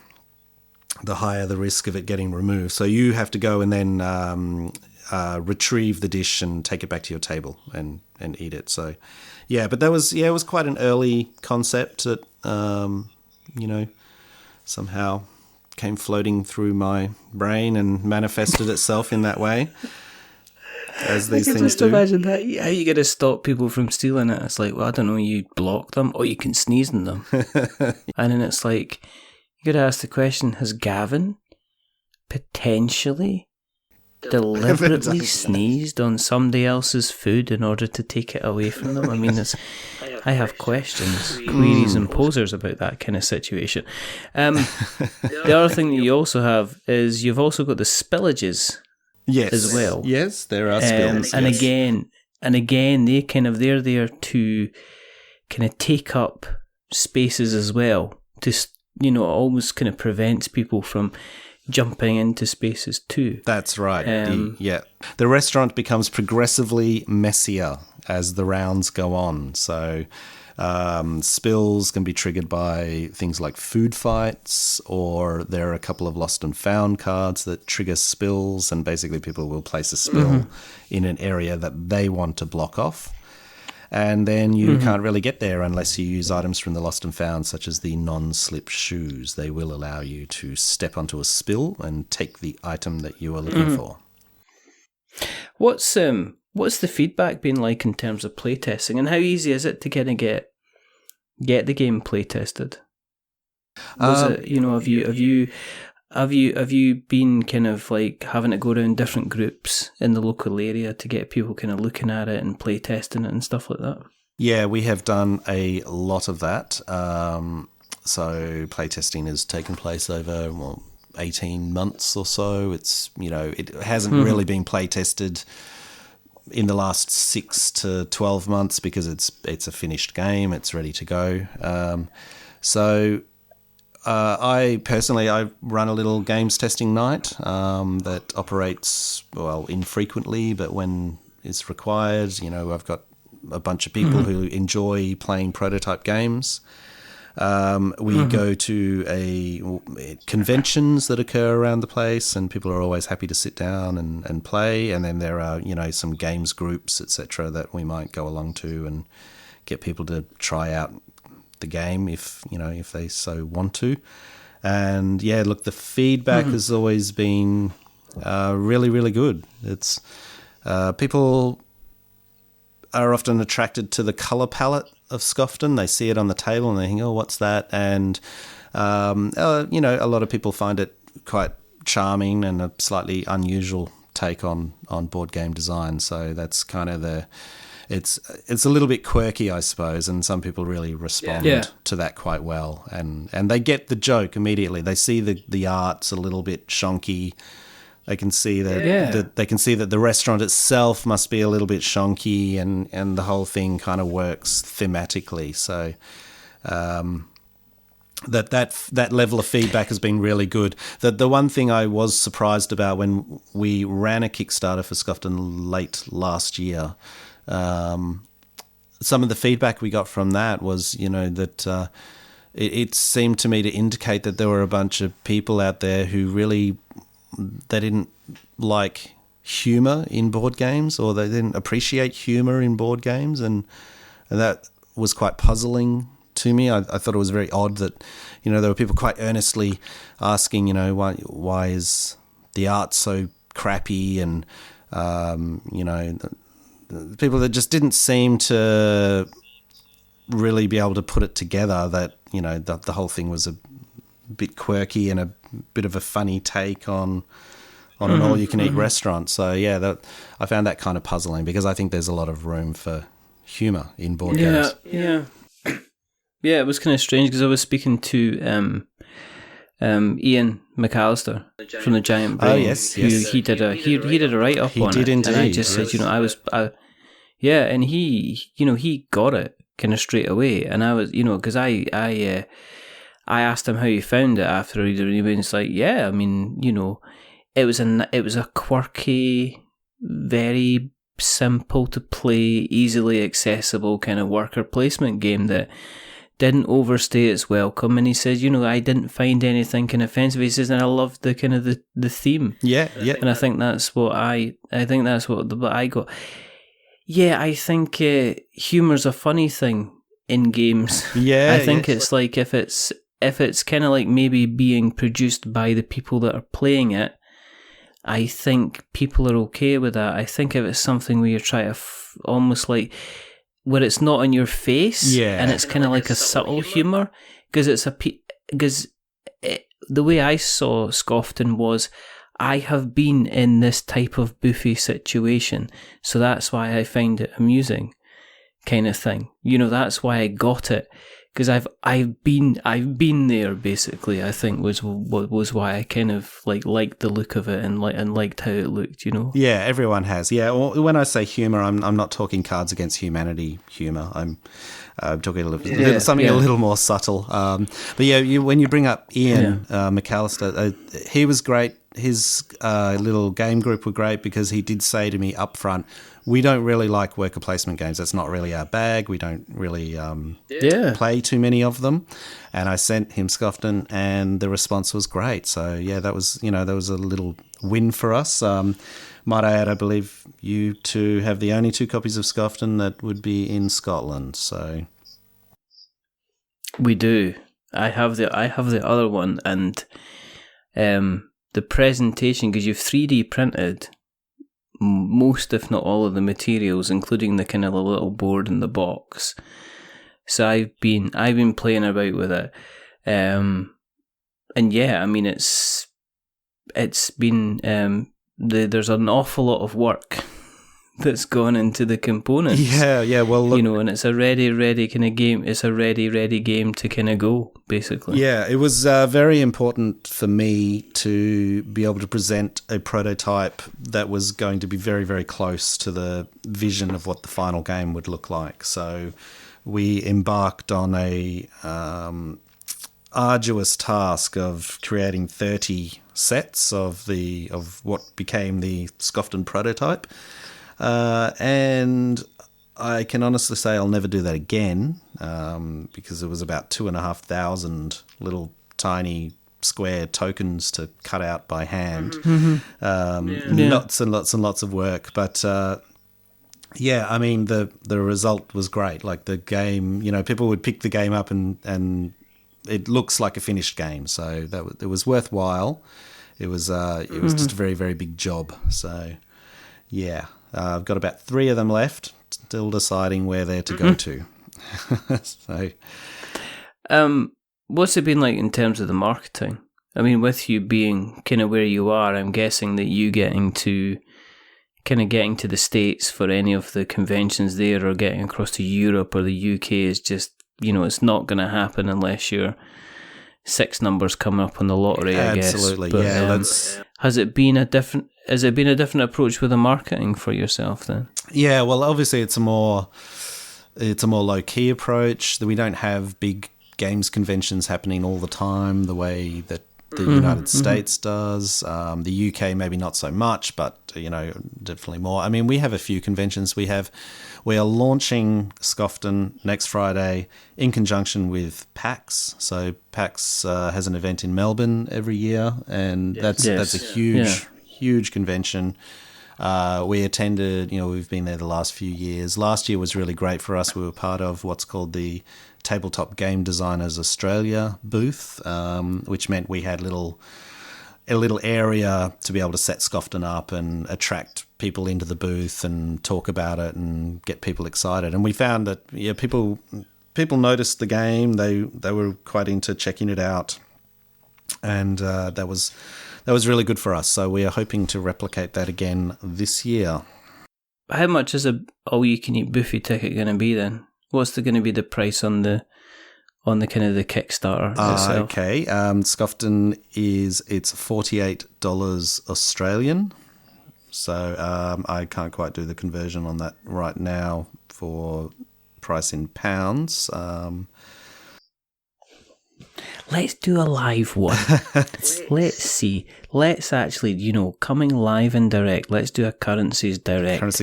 the higher the risk of it getting removed. So you have to go and then retrieve the dish and take it back to your table and eat it. So, but that was, it was quite an early concept that, somehow came floating through my brain and manifested itself in that way, as these things just do. Imagine that. How you going to stop people from stealing it? It's like, well, I don't know, you block them or you can sneeze on them. And then it's like, you got to ask the question, has Gavin potentially deliberately sneezed on somebody else's food in order to take it away from them? I mean, I have questions, queries and posers about that kind of situation. The other thing that you also have is you've also got the spillages as well. Yes, there are spills. And again, they're there to kind of take up spaces as well. To, it almost kind of prevents people from jumping into spaces too. That's right. The restaurant becomes progressively messier as the rounds go on. So spills can be triggered by things like food fights, or there are a couple of lost and found cards that trigger spills, and basically people will place a spill in an area that they want to block off. And then you can't really get there unless you use items from the lost and found, such as the non-slip shoes. They will allow you to step onto a spill and take the item that you are looking for. What's the feedback been like in terms of playtesting, and how easy is it to kind of get the game playtested? Have you been kind of like having to go around different groups in the local area to get people kind of looking at it and play testing it and stuff like that? Yeah, we have done a lot of that. So playtesting has taken place over 18 months or so. It's, it hasn't really been playtested in the last 6 to 12 months because it's a finished game. It's ready to go. I run a little games testing night that operates, infrequently, but when it's required. I've got a bunch of people who enjoy playing prototype games. We go to conventions that occur around the place, and people are always happy to sit down and play. And then there are, some games groups, etc., that we might go along to and get people to try out the game if they so want to. And the feedback has always been really, really good. It's people are often attracted to the colour palette of Scoffton. They see it on the table and they think, oh, what's that? And a lot of people find it quite charming and a slightly unusual take on board game design. So that's kind of it's a little bit quirky, I suppose, and some people really respond to that quite well, and they get the joke immediately. They see the art's a little bit shonky. They can see that the restaurant itself must be a little bit shonky, and the whole thing kind of works thematically. So that level of feedback has been really good. The one thing I was surprised about when we ran a Kickstarter for Scoffton late last year. Some of the feedback we got from that was, that it seemed to me to indicate that there were a bunch of people out there who really, they didn't like humour in board games, or they didn't appreciate humour in board games, and that was quite puzzling to me. I thought it was very odd that, there were people quite earnestly asking, why is the art so crappy, and the people that just didn't seem to really be able to put it together, that the whole thing was a bit quirky and a bit of a funny take on an all-you-can-eat restaurant. So I found that kind of puzzling, because I think there's a lot of room for humour in board games. Yeah. Yeah, it was kind of strange, because I was speaking to Ian McAllister from the Giant Brain. Oh yes. He did a write up on it. He did indeed. And I just said, and he got it kind of straight away. And I was, because I asked him how he found it after he did it, and it's like, I mean, it was a quirky, very simple to play, easily accessible kind of worker placement game that didn't overstay its welcome. And he says, I didn't find anything kind of offensive. He says, and I loved the kind of the theme. Yeah. And I think that's what I got. Yeah, I think humour's a funny thing in games. Yeah. I think it's like if it's kind of like maybe being produced by the people that are playing it, I think people are okay with that. I think if it's something where you're trying to almost like, where it's not in your face, and it's kind of like a subtle humour, because the way I saw Scoffton was, I have been in this type of buffet situation, so that's why I find it amusing, kind of thing. That's why I got it, because I've been there, basically. I think was why I kind of liked the look of it and liked how it looked. Yeah, everyone has. Yeah, well, when I say humour, I'm not talking Cards Against Humanity humour. I'm talking a little more subtle. But when you bring up Ian McAllister, he was great. His little game group were great, because he did say to me up front, we don't really like worker placement games. That's not really our bag. We don't really play too many of them. And I sent him Scoffton, and the response was great. So that was a little win for us. Might I add, I believe you two have the only 2 copies of Scoffton that would be in Scotland. So we do. I have the other one, and the presentation, because you've 3D printed most, if not all, of the materials, including the kind of the little board in the box. So I've been playing about with it, and I mean it's been there's an awful lot of work that's gone into the components. Yeah. Well, look, and it's a ready kind of game. It's a ready game to kind of go, basically. Yeah, it was very important for me to be able to present a prototype that was going to be very, very close to the vision of what the final game would look like. So we embarked on a arduous task of creating 30 sets of what became the Scoffton prototype. And I can honestly say I'll never do that again, because it was about 2,500 little tiny square tokens to cut out by hand. Lots and lots and lots of work. But I mean, the result was great. Like the game, people would pick the game up and it looks like a finished game. So it was worthwhile. It was just a very, very big job. So yeah. I've got about 3 of them left, still deciding where they're to go to. So, what's it been like in terms of the marketing? I mean, with you being kind of where you are, I'm guessing that you getting to the States for any of the conventions there, or getting across to Europe or the UK is just, it's not going to happen unless you're 6 numbers coming up on the lottery, I guess. Absolutely, But, yeah. Has it been a different approach with the marketing for yourself then? Yeah, well, obviously it's a more low key approach. We don't have big games conventions happening all the time the way that the United States does. The UK maybe not so much, but definitely more. I mean, we have a few conventions. We are launching Scoffton next Friday in conjunction with PAX. So PAX has an event in Melbourne every year, and that's a huge convention. We attended, we've been there the last few years. Last year was really great for us. We were part of what's called the Tabletop Game Designers Australia booth, which meant we had a little area to be able to set Scoffton up and attract people into the booth and talk about it and get people excited. And we found that people noticed the game. They were quite into checking it out, and that was really good for us. So we are hoping to replicate that again this year. How much is a all-you-can-eat buffet ticket going to be then? What's going to be the price on the kind of the Kickstarter itself? Okay, Scoffton it's $48 Australian. So I can't quite do the conversion on that right now for price in pounds. Let's do a live one. Let's see. Let's actually, coming live and direct. Let's do a currency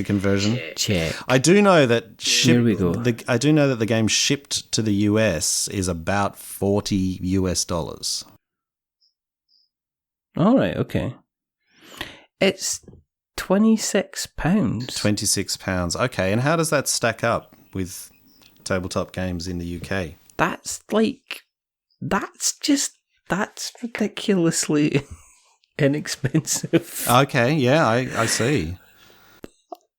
conversion check. I do know that Here we go. I do know that the game shipped to the US is about $40 US. All right. Okay. It's £26. £26. Okay, and how does that stack up with tabletop games in the UK? That's ridiculously inexpensive. Okay, yeah, I see.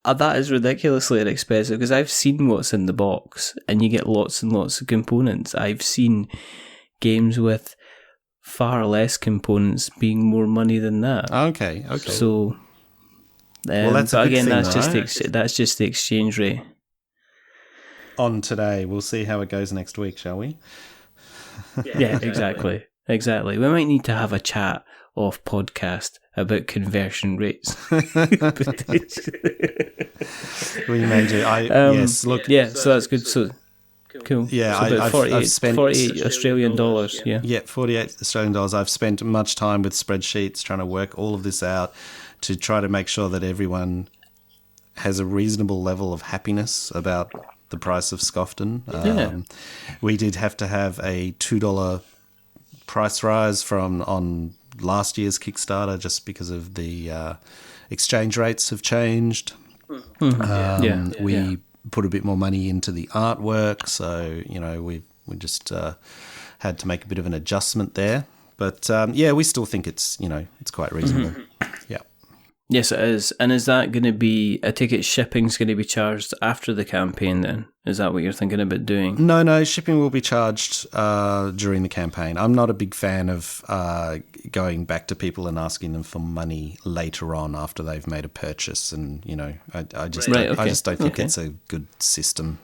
That is ridiculously inexpensive because I've seen what's in the box and you get lots and lots of components. I've seen games with far less components being more money than that. Okay. So, well, that's a good again, thing, that's just the exchange rate. On today, we'll see how it goes next week, shall we? Yeah, exactly. We might need to have a chat off podcast about conversion rates. We may do. Yes, look. Yeah, so that's good. So cool. Yeah, so about I've spent 48 Australian dollars. Yeah. Yeah, 48 Australian dollars. I've spent much time with spreadsheets trying to work all of this out to try to make sure that everyone has a reasonable level of happiness about the price of Scoffton. We did have to have a $2 price rise on last year's Kickstarter just because of the exchange rates have changed. We put a bit more money into the artwork, so we just had to make a bit of an adjustment there. But we still think it's quite reasonable. Yeah. Yes, it is. And is that going to be a ticket? Shipping's going to be charged after the campaign then? Is that what you're thinking about doing? No, shipping will be charged during the campaign. I'm not a big fan of going back to people and asking them for money later on after they've made a purchase. And, I just don't think it's a good system.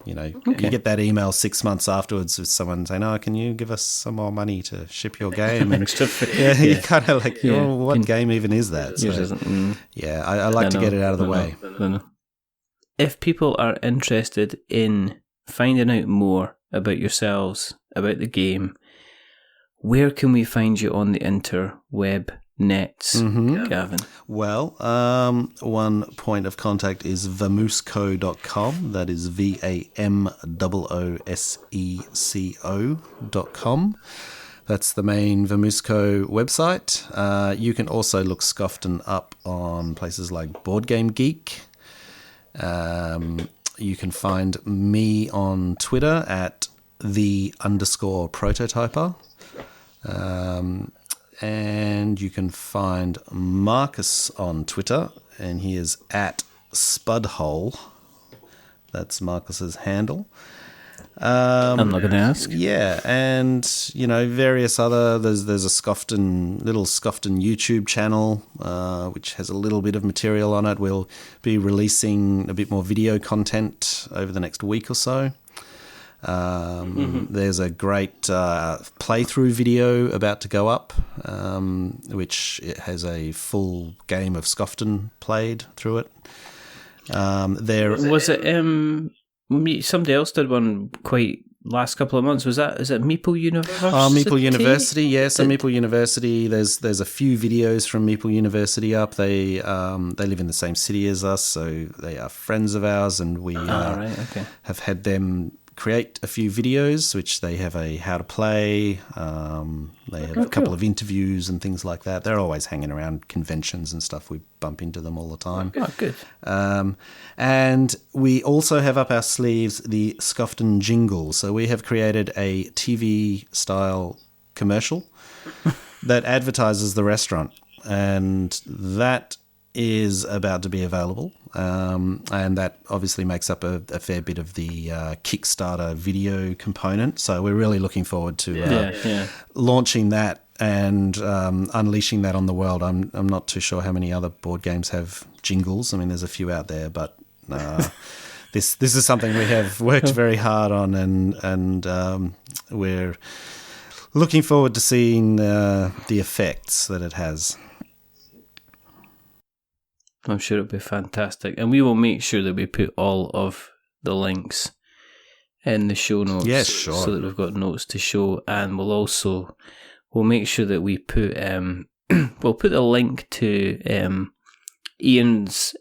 You get that email 6 months afterwards with someone saying, "Oh, can you give us some more money to ship your game?" And you kind of like, what game even is that? So, I like to get it out of the way. If people are interested in finding out more about yourselves, about the game, where can we find you on the interweb nets, Gavin? Well, one point of contact is vamoosco.com. That is VAMOOSECO.com. That's the main Vamoosco website. You can also look Scoffton up on places like Board Game Geek. You can find me on Twitter at @the_prototyper. And you can find Marcus on Twitter, and he is at Spudhole. That's Marcus's handle. I'm not going to ask. Yeah, and various other. There's a little Scoffton YouTube channel, which has a little bit of material on it. We'll be releasing a bit more video content over the next week or so. There's a great playthrough video about to go up, which it has a full game of Scoffton played through it. Somebody else did one quite last couple of months. Is it Meeple University? Oh, Meeple University, yes. So Meeple University, there's a few videos from Meeple University up. They live in the same city as us, so they are friends of ours, and we have had them create a few videos, which they have a how to play. They have a couple of interviews and things like that. They're always hanging around conventions and stuff. We bump into them all the time. Oh, good. And we also have up our sleeves the Scoffton jingle. So we have created a TV-style commercial that advertises the restaurant. And that is about to be available. And that obviously makes up a fair bit of the Kickstarter video component. So we're really looking forward to launching that and unleashing that on the world. I'm not too sure how many other board games have jingles. I mean, there's a few out there, but this is something we have worked very hard on, and we're looking forward to seeing the effects that it has. I'm sure it'll be fantastic. And we will make sure that we put all of the links in the show notes. Yes, sure. So that we've got notes to show. And we'll make sure that we put we'll put a link to Ian's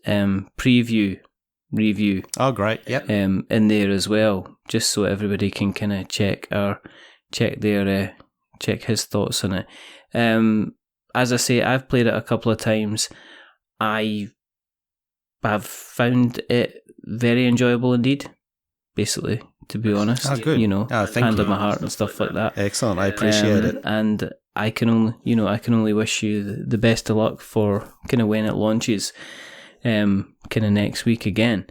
review. Oh, great. Yep. In there as well, just so everybody can kind of check his thoughts on it. As I say, I've played it a couple of times. I've found it very enjoyable indeed, basically, to be honest. Oh, good. Hand on my heart and stuff like that. Excellent. I appreciate it. And I can only wish you the best of luck for kind of when it launches, kind of next week again.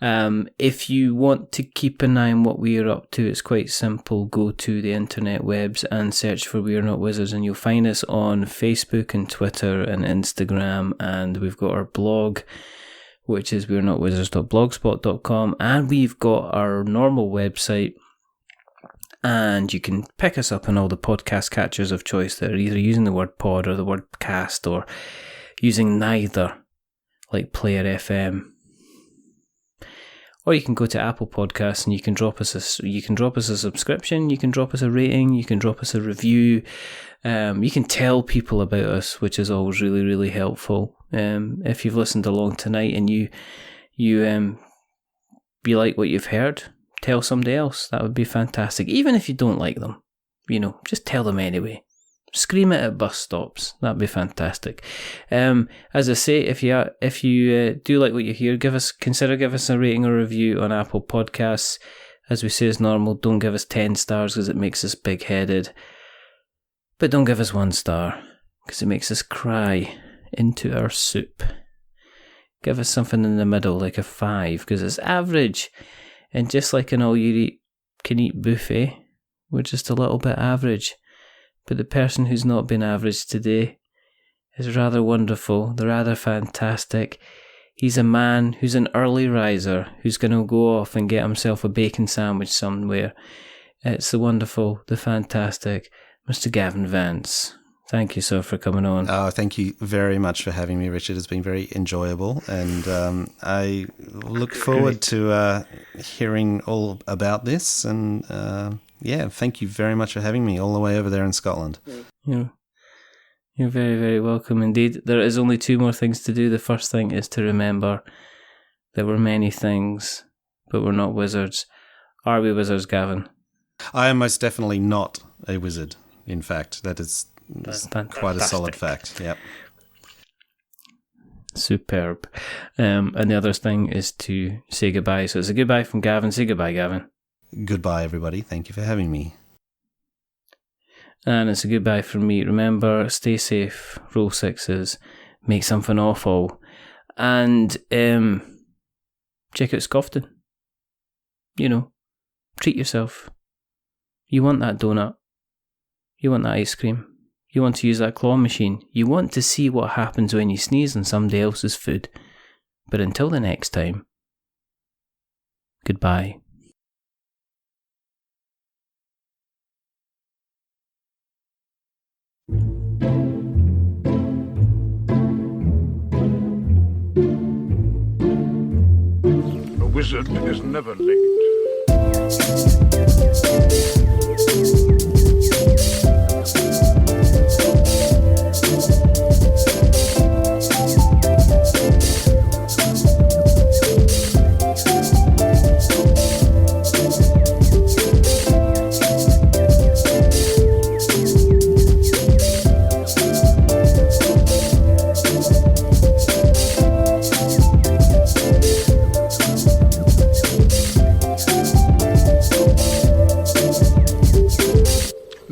If you want to keep an eye on what we are up to, it's quite simple. Go to the internet webs and search for We Are Not Wizards, and you'll find us on Facebook and Twitter and Instagram, and we've got our blog, which is wearenotwizards.blogspot.com, and we've got our normal website, and you can pick us up on all the podcast catchers of choice that are either using the word pod or the word cast, or using neither, like Player FM. Or you can go to Apple Podcasts and you can drop us a subscription, you can drop us a rating, you can drop us a review. You can tell people about us, which is always really, really helpful. If you've listened along tonight and you like what you've heard, tell somebody else. That would be fantastic. Even if you don't like them, just tell them anyway. Scream it at bus stops. That'd be fantastic. As I say, if you do like what you hear, consider give us a rating or review on Apple Podcasts. As we say as normal, don't give us 10 stars because it makes us big-headed. But don't give us 1 star because it makes us cry into our soup. Give us something in the middle, like a 5, because it's average. And just like an all-you-can-eat buffet, we're just a little bit average. But the person who's not been average today is rather wonderful. They're rather fantastic. He's a man who's an early riser who's going to go off and get himself a bacon sandwich somewhere. It's the wonderful, the fantastic Mr. Gavin Vance. Thank you, sir, for coming on. Oh, thank you very much for having me, Richard. It's been very enjoyable, and I look forward to hearing all about this. And thank you very much for having me all the way over there in Scotland. You're very, very welcome indeed. There is only 2 more things to do. The first thing is to remember there were many things, but we're not wizards. Are we wizards, Gavin? I am most definitely not a wizard. In fact, that is quite a solid fact. Yep. Superb. And the other thing is to say goodbye. So it's a goodbye from Gavin. Say goodbye, Gavin. Goodbye, everybody. Thank you for having me. And it's a goodbye from me. Remember, stay safe, roll 6s, make something awful, and check out Scoffton. Treat yourself. You want that donut. You want that ice cream. You want to use that claw machine. You want to see what happens when you sneeze on somebody else's food. But until the next time, goodbye. A wizard is never late.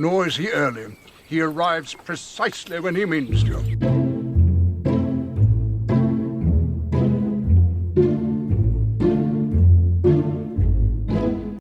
nor is he early. He arrives precisely when he means to.